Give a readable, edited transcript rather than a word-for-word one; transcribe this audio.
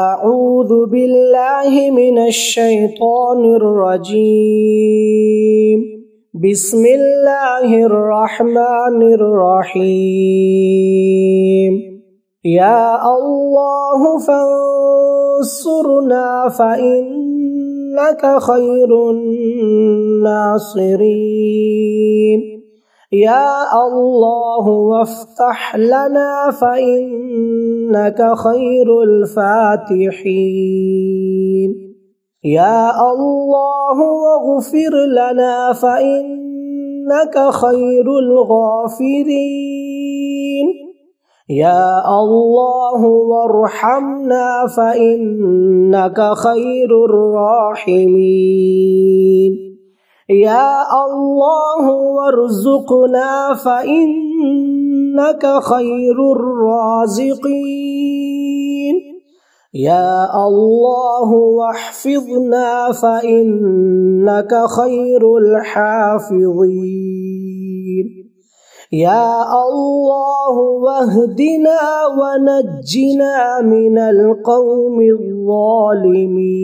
أعوذ بالله من الشيطان الرجيم بسم الله الرحمن الرحيم يا الله فانصرنا فإنك خير الناصرين يا الله وافتح لنا فإنك خير الفاتحين يا الله واغفر لنا فإنك خير الغافرين يا الله وارحمنا فإنك خير الراحمين يا الله وارزقنا فإنك خير الرازقين يا الله واحفظنا فإنك خير الحافظين يا الله واهدنا ونجنا من القوم الظالمين.